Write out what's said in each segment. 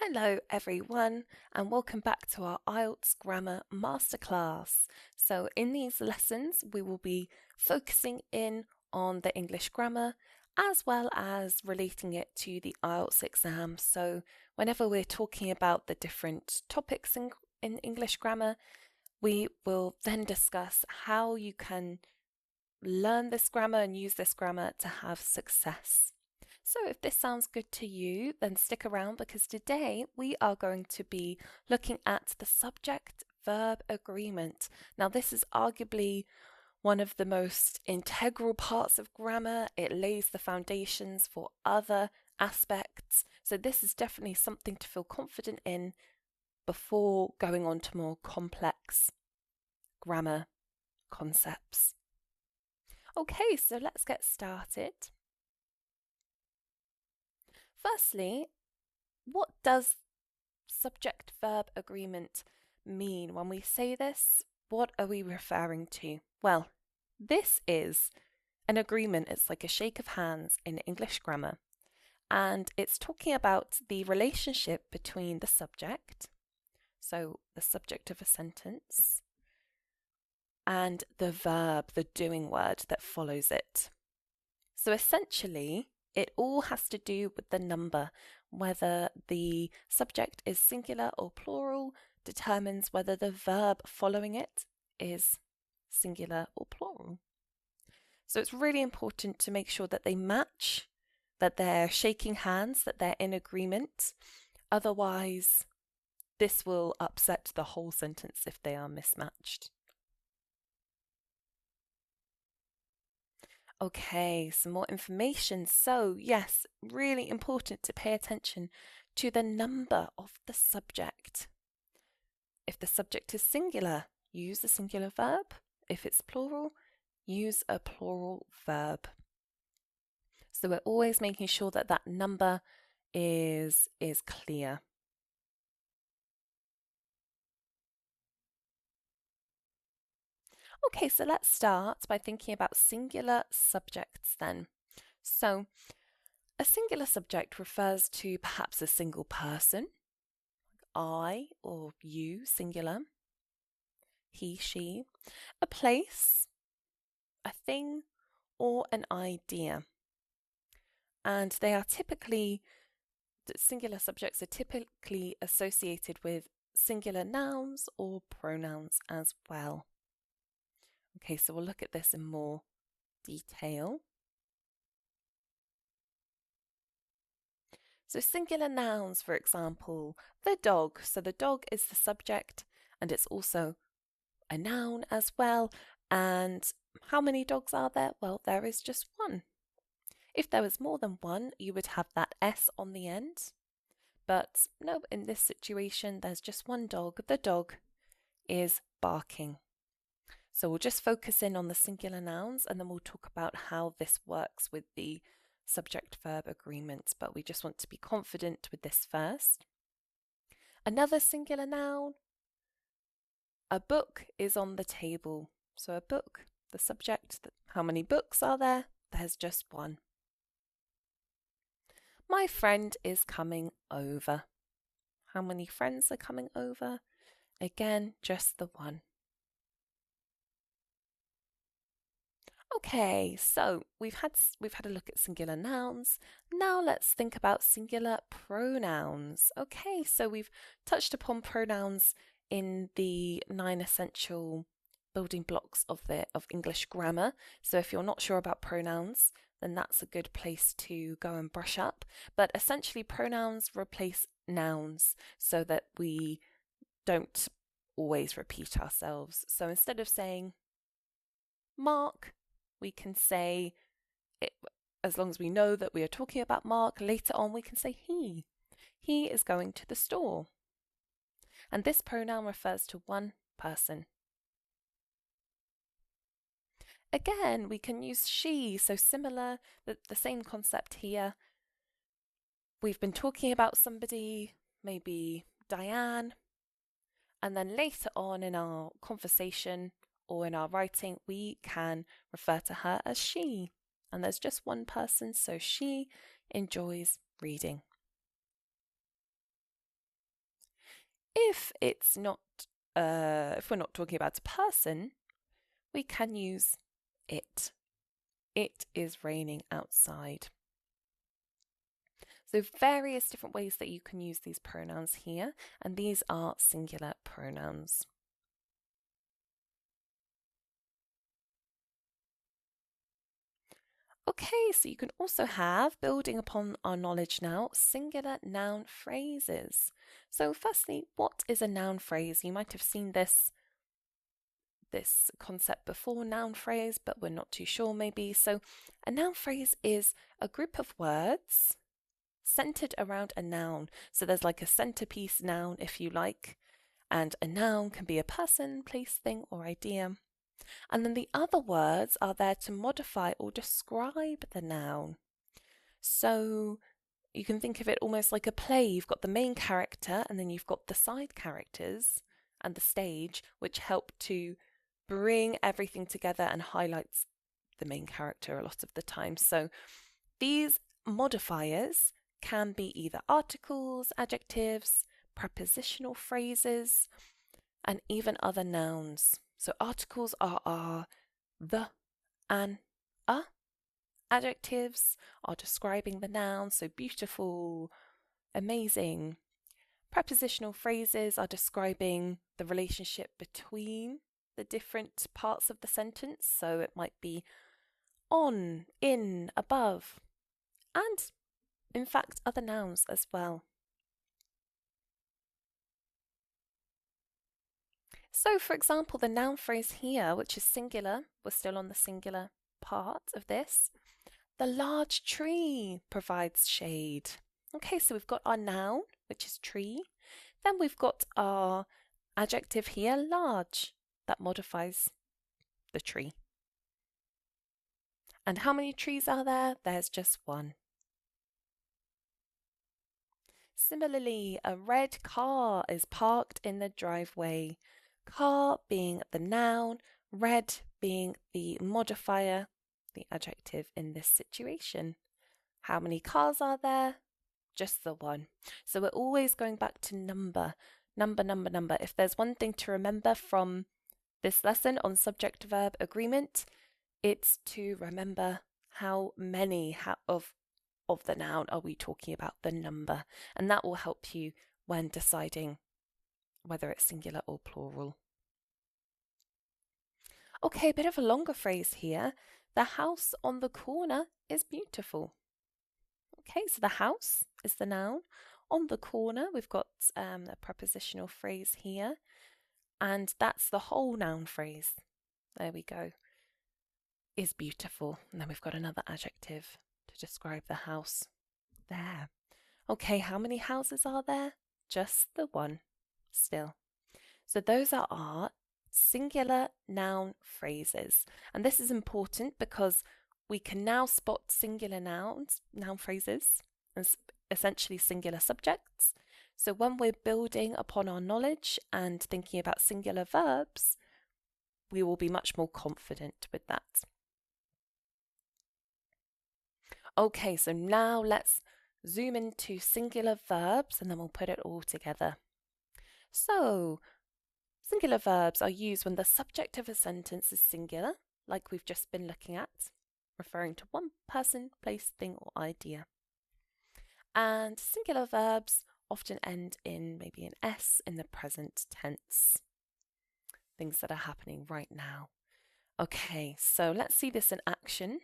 Hello everyone and welcome back to our IELTS Grammar Masterclass. So in these lessons we will be focusing in on the English grammar as well as relating it to the IELTS exam. So whenever we're talking about the different topics in English grammar, we will then discuss how you can learn this grammar and use this grammar to have success. So if this sounds good to you, then stick around because today we are going to be looking at the subject-verb agreement. Now this is arguably one of the most integral parts of grammar. It lays the foundations for other aspects. So this is definitely something to feel confident in before going on to more complex grammar concepts. Okay, so let's get started. Firstly, what does subject-verb agreement mean? When we say this, what are we referring to? Well, this is an agreement. It's like a shake of hands in English grammar. And it's talking about the relationship between the subject, so the subject of a sentence, and the verb, the doing word that follows it. So essentially, it all has to do with the number. Whether the subject is singular or plural determines whether the verb following it is singular or plural. So it's really important to make sure that they match, that they're shaking hands, that they're in agreement. Otherwise, this will upset the whole sentence if they are mismatched. Okay, some more information. So yes, really important to pay attention to the number of the subject. If the subject is singular, use a singular verb. If it's plural, use a plural verb. So we're always making sure that that number is clear. Okay, so let's start by thinking about singular subjects then. So a singular subject refers to perhaps a single person, I or you, singular, he, she, a place, a thing, or an idea. And they are typically, singular subjects are typically associated with singular nouns or pronouns as well. Okay, so we'll look at this in more detail. So singular nouns, for example, the dog. So the dog is the subject and it's also a noun as well. And how many dogs are there? Well, there is just one. If there was more than one, you would have that S on the end. But no, in this situation, there's just one dog. The dog is barking. So we'll just focus in on the singular nouns and then we'll talk about how this works with the subject-verb agreement, but we just want to be confident with this first. Another singular noun, a book is on the table. So a book, the subject, how many books are there? There's just one. My friend is coming over. How many friends are coming over? Again, just the one. Okay, so we've had a look at singular nouns. Now let's think about singular pronouns. Okay, so we've touched upon pronouns in the 9 essential building blocks of English grammar. So if you're not sure about pronouns, then that's a good place to go and brush up. But essentially pronouns replace nouns so that we don't always repeat ourselves. So instead of saying Mark, we can say, as long as we know that we are talking about Mark, later on we can say he. He is going to the store. And this pronoun refers to one person. Again, we can use she, so similar, the same concept here. We've been talking about somebody, maybe Diane, and then later on in our conversation or in our writing, we can refer to her as she. And there's just one person, so she enjoys reading. If it's not, if we're not talking about a person, we can use it. It is raining outside. So various different ways that you can use these pronouns here, and these are singular pronouns. Okay, so you can also have, building upon our knowledge now, singular noun phrases. So firstly, what is a noun phrase? You might have seen this concept before, noun phrase, but we're not too sure maybe. So a noun phrase is a group of words centered around a noun. So there's like a centerpiece noun, if you like, and a noun can be a person, place, thing, or idea. And then the other words are there to modify or describe the noun. So you can think of it almost like a play. You've got the main character and then you've got the side characters and the stage, which help to bring everything together and highlights the main character a lot of the time. So these modifiers can be either articles, adjectives, prepositional phrases, and even other nouns. So articles are the, an, a. Adjectives are describing the noun, so beautiful, amazing. Prepositional phrases are describing the relationship between the different parts of the sentence, so it might be on, in, above, and in fact other nouns as well. So for example, the noun phrase here, which is singular, we're still on the singular part of this. The large tree provides shade. Okay, so we've got our noun, which is tree. Then we've got our adjective here, large, that modifies the tree. And how many trees are there? There's just one. Similarly, a red car is parked in the driveway. Car being the noun, red being the modifier, the adjective in this situation. How many cars are there? Just the one. So we're always going back to number. Number. If there's one thing to remember from this lesson on subject-verb agreement, it's to remember how many of the noun are we talking about, the number. And that will help you when deciding whether it's singular or plural. Okay, a bit of a longer phrase here. The house on the corner is beautiful. Okay, so the house is the noun. On the corner, we've got a prepositional phrase here, and that's the whole noun phrase. There we go. Is beautiful. And then we've got another adjective to describe the house. There. Okay, how many houses are there? Just the one still. So those are our singular noun phrases. And this is important because we can now spot singular noun phrases as essentially singular subjects. So when we're building upon our knowledge and thinking about singular verbs, we will be much more confident with that. Okay, so now let's zoom into singular verbs and then we'll put it all together. So, singular verbs are used when the subject of a sentence is singular, like we've just been looking at, referring to one person, place, thing, or idea. And singular verbs often end in maybe an S in the present tense. Things that are happening right now. Okay, so let's see this in action.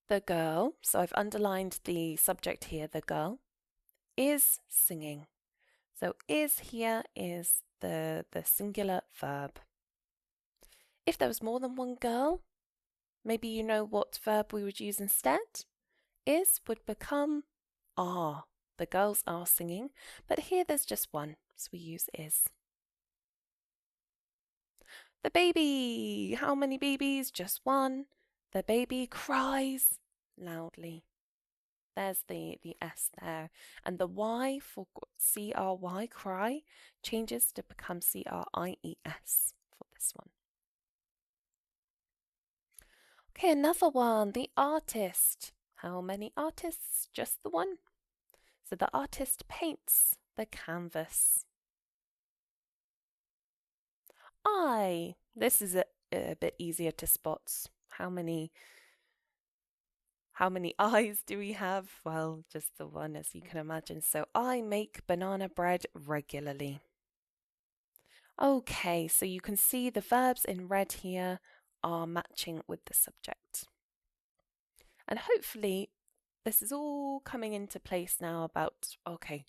The girl, so I've underlined the subject here, the girl, is singing. So is here is the singular verb. If there was more than one girl, maybe you know what verb we would use instead. Is would become are. The girls are singing, but here there's just one, so we use is. The baby. How many babies? Just one. The baby cries loudly. There's the S there. And the Y for C-R-Y, cry, changes to become C-R-I-E-S for this one. Okay, another one, the artist. How many artists? Just the one. So the artist paints the canvas. I. This is a bit easier to spot. How many eyes do we have? Well, just the one, as you can imagine. So I make banana bread regularly. Okay, so you can see the verbs in red here are matching with the subject. And hopefully this is all coming into place now about, okay,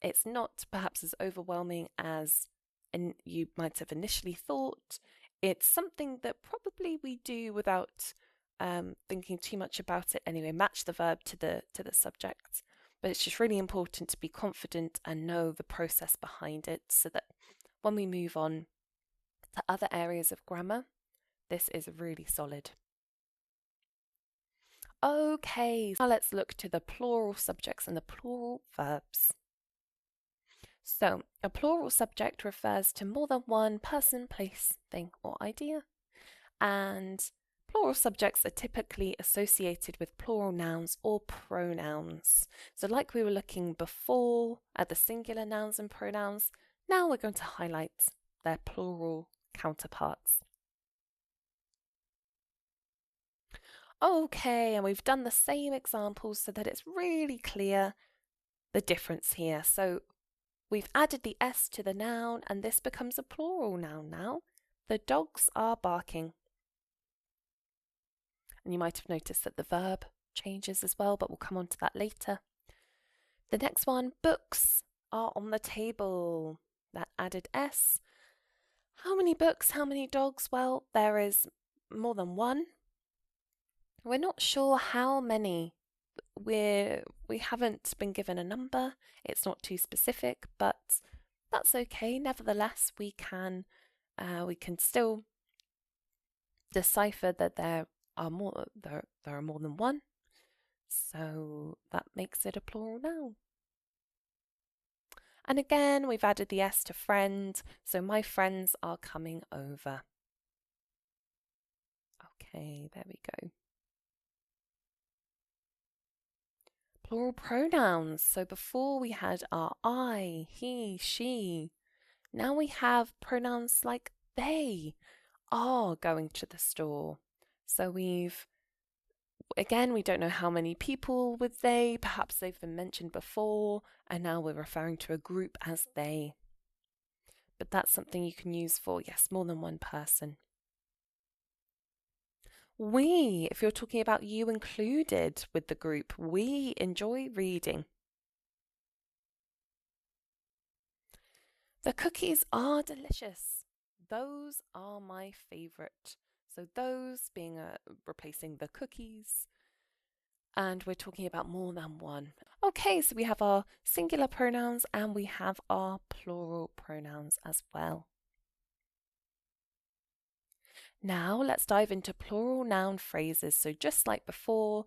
it's not perhaps as overwhelming as you might have initially thought. It's something that probably we do without thinking too much about it anyway. Match the verb to the subject, but it's just really important to be confident and know the process behind it, so that when we move on to other areas of grammar, this is really solid. Okay, now let's look to the plural subjects and the plural verbs. So, a plural subject refers to more than one person, place, thing, or idea. And plural subjects are typically associated with plural nouns or pronouns. So, like we were looking before at the singular nouns and pronouns, now we're going to highlight their plural counterparts. Okay, and we've done the same examples so that it's really clear the difference here. So we've added the S to the noun, and this becomes a plural noun now. The dogs are barking. And you might have noticed that the verb changes as well, but we'll come on to that later. The next one, books are on the table. That added S. How many books? How many dogs? Well, there is more than one. We're not sure how many. We haven't been given a number. It's not too specific, but that's okay. Nevertheless, we can still decipher that there are more than one. So that makes it a plural noun. And again, we've added the S to friend. So my friends are coming over. Okay, there we go. Plural pronouns. So before we had our I, he, she. Now we have pronouns like they are going to the store. So we don't know how many people with they. Perhaps they've been mentioned before, and now we're referring to a group as they. But that's something you can use for, yes, more than one person. We, if you're talking about you included with the group, we enjoy reading. The cookies are delicious. Those are my favourite. So those being replacing the cookies. And we're talking about more than one. Okay, so we have our singular pronouns and we have our plural pronouns as well. Now let's dive into plural noun phrases. So just like before,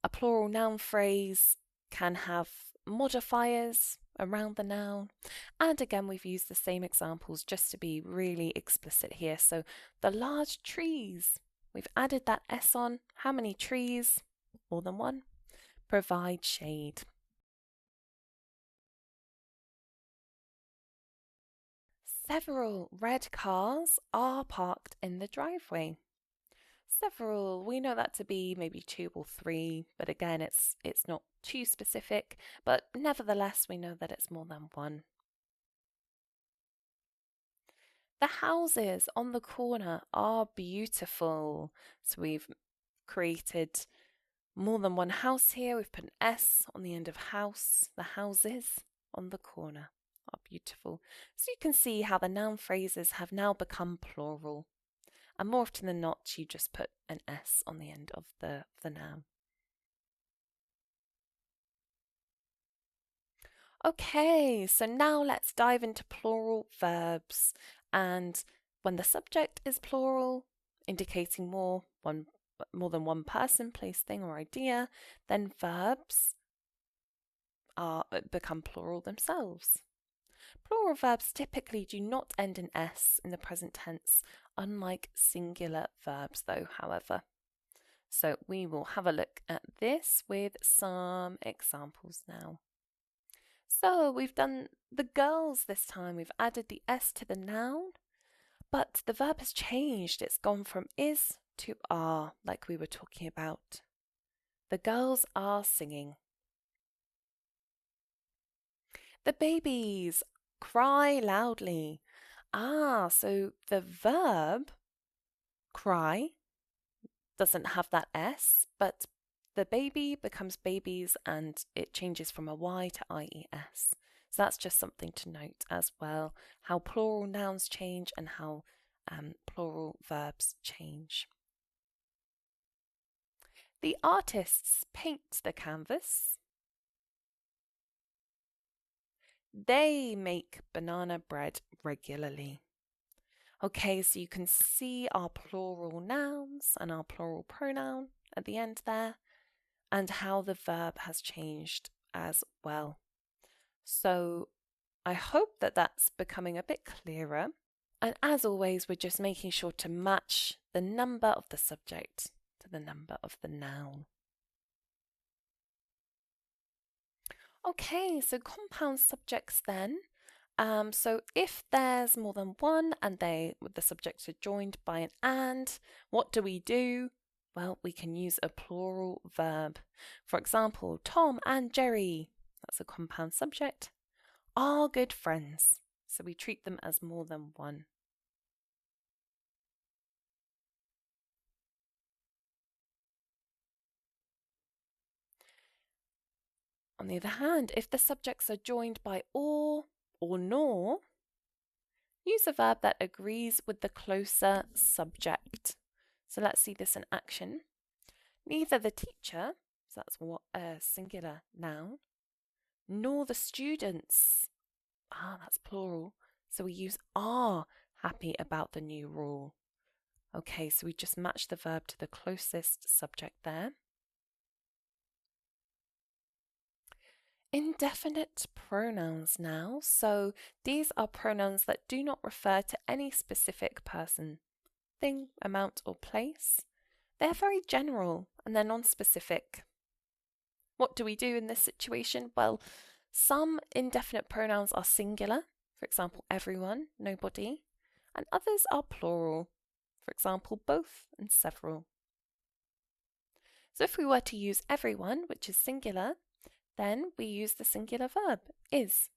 a plural noun phrase can have modifiers around the noun. And again, we've used the same examples just to be really explicit here. So the large trees, we've added that S on. How many trees? More than one. Provide shade. Several red cars are parked in the driveway. Several, we know that to be maybe 2 or 3, but again, it's not too specific, but nevertheless, we know that it's more than one. The houses on the corner are beautiful. So we've created more than one house here. We've put an S on the end of house. The houses on the corner are beautiful. So you can see how the noun phrases have now become plural. And more often than not, you just put an S on the end of the noun. Okay, so now let's dive into plural verbs. And when the subject is plural, indicating more than one person, place, thing, or idea, then verbs become plural themselves. Plural verbs typically do not end in S in the present tense, unlike singular verbs though, however. So we will have a look at this with some examples now. So we've done the girls this time. We've added the S to the noun, but the verb has changed. It's gone from is to are, like we were talking about. The girls are singing. The babies cry loudly. So the verb cry doesn't have that S, but the baby becomes babies and it changes from a Y to IES. So that's just something to note as well, how plural nouns change and how plural verbs change. The artists paint the canvas. They make banana bread regularly. Okay, so you can see our plural nouns and our plural pronoun at the end there, and how the verb has changed as well. So I hope that that's becoming a bit clearer. And as always, we're just making sure to match the number of the subject to the number of the noun. Okay, so compound subjects then. So if there's more than one and the subjects are joined by an and, what do? Well, we can use a plural verb. For example, Tom and Jerry, that's a compound subject, are good friends. So we treat them as more than one. On the other hand, if the subjects are joined by or nor, use a verb that agrees with the closer subject. So let's see this in action. Neither the teacher, so that's what a singular noun, nor the students, that's plural, so we use are happy about the new rule. Okay, so we just match the verb to the closest subject there. Indefinite pronouns now. So these are pronouns that do not refer to any specific person, thing, amount, or place. They're very general and they're non-specific. What do we do in this situation? Well, some indefinite pronouns are singular, for example, everyone, nobody, and others are plural, for example, both and several. So if we were to use everyone, which is singular, then we use the singular verb, is.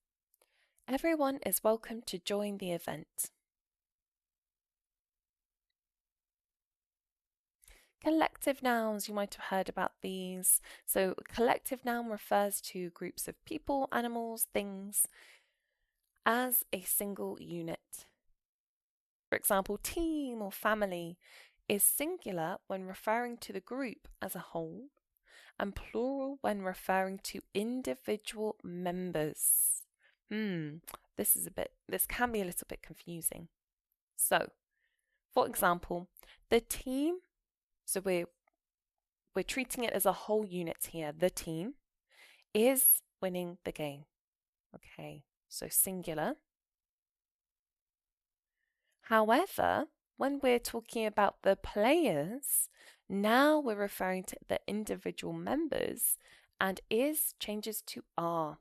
Everyone is welcome to join the event. Collective nouns, you might have heard about these. So a collective noun refers to groups of people, animals, things as a single unit. For example, team or family is singular when referring to the group as a whole and plural when referring to individual members. This can be a little bit confusing. So, for example, the team, so we're treating it as a whole unit here. The team is winning the game. Okay, so singular. However, when we're talking about the players, now we're referring to the individual members and is changes to are.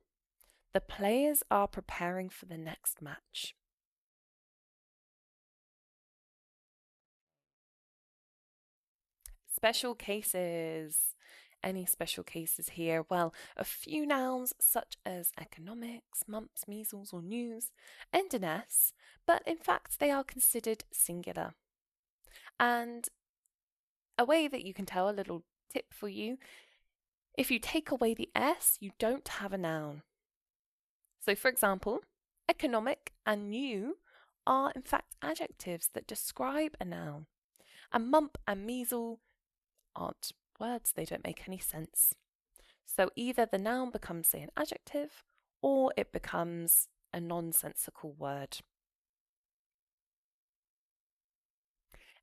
The players are preparing for the next match. Special cases. Any special cases here? Well, a few nouns such as economics, mumps, measles, or news end in S, but in fact they are considered singular. And a way that you can tell, a little tip for you, if you take away the S, you don't have a noun. So for example, economic and new are in fact adjectives that describe a noun. And mump and measles aren't words, they don't make any sense. So either the noun becomes, say, an adjective, or it becomes a nonsensical word.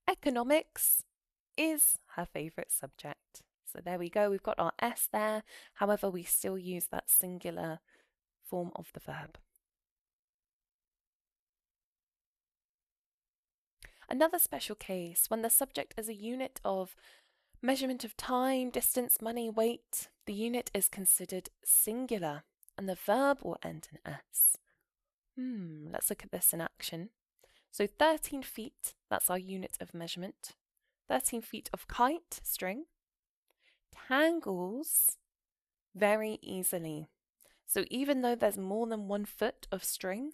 Economics is her favourite subject. So there we go, we've got our S there. However, we still use that singular form of the verb. Another special case, when the subject is a unit of Measurement of time, distance, money, weight. The unit is considered singular and the verb will end in S. Let's look at this in action. So 13 feet, that's our unit of measurement. 13 feet of kite, string, tangles very easily. So even though there's more than 1 foot of string,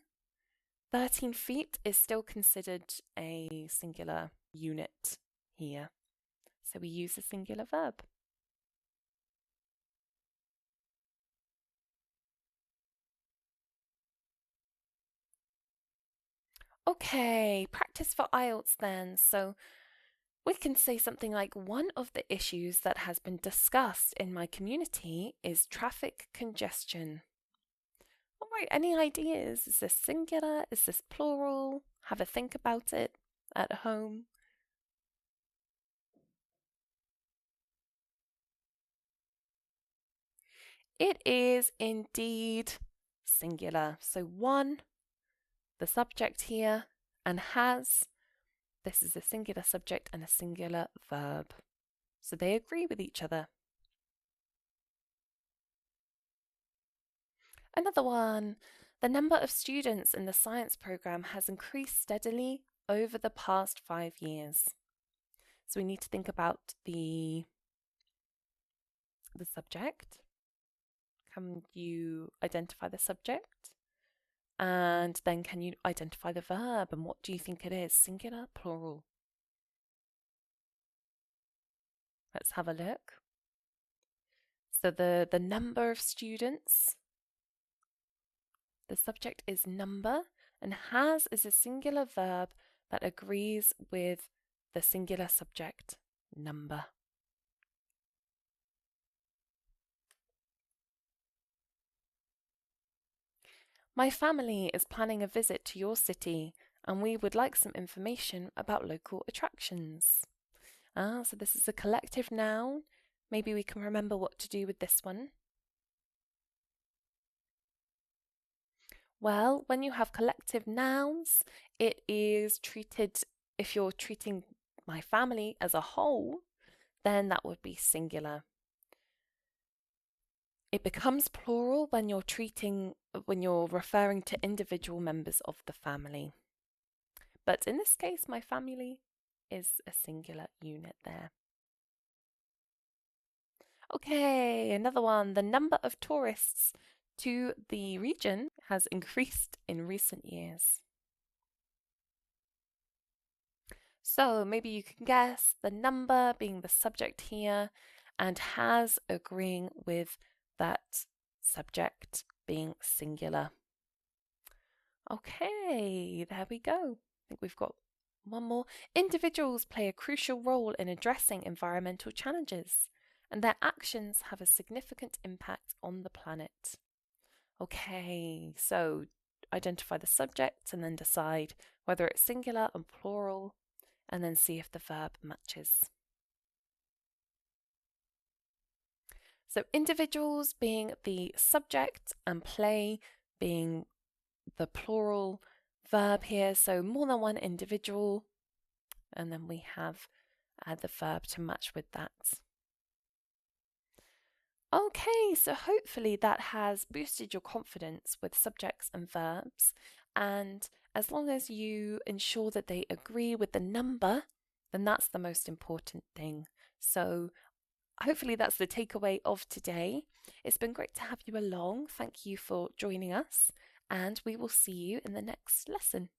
13 feet is still considered a singular unit here. So we use a singular verb. Okay, practice for IELTS then. So we can say something like, one of the issues that has been discussed in my community is traffic congestion. All right, any ideas? Is this singular? Is this plural? Have a think about it at home. It is indeed singular. So one, the subject here, and has. This is a singular subject and a singular verb. So they agree with each other. Another one. The number of students in the science program has increased steadily over the past 5 years. So we need to think about the subject. Can you identify the subject? And then can you identify the verb? And what do you think it is? Singular, plural? Let's have a look. So the number of students, the subject is number, and has is a singular verb that agrees with the singular subject, number. My family is planning a visit to your city and we would like some information about local attractions. So this is a collective noun. Maybe we can remember what to do with this one. Well, when you have collective nouns, it is treated, if you're treating my family as a whole, then that would be singular. It becomes plural when you're referring to individual members of the family. But in this case, my family is a singular unit there. Okay, another one. The number of tourists to the region has increased in recent years. So maybe you can guess the number being the subject here and has agreeing with that subject being singular. Okay, there we go. I think we've got one more. Individuals play a crucial role in addressing environmental challenges, and their actions have a significant impact on the planet. Okay, so identify the subject and then decide whether it's singular and plural, and then see if the verb matches. So individuals being the subject and play being the plural verb here, so more than one individual, and then we have the verb to match with that. Okay, so hopefully that has boosted your confidence with subjects and verbs, and as long as you ensure that they agree with the number, then that's the most important thing. So hopefully that's the takeaway of today. It's been great to have you along. Thank you for joining us, and we will see you in the next lesson.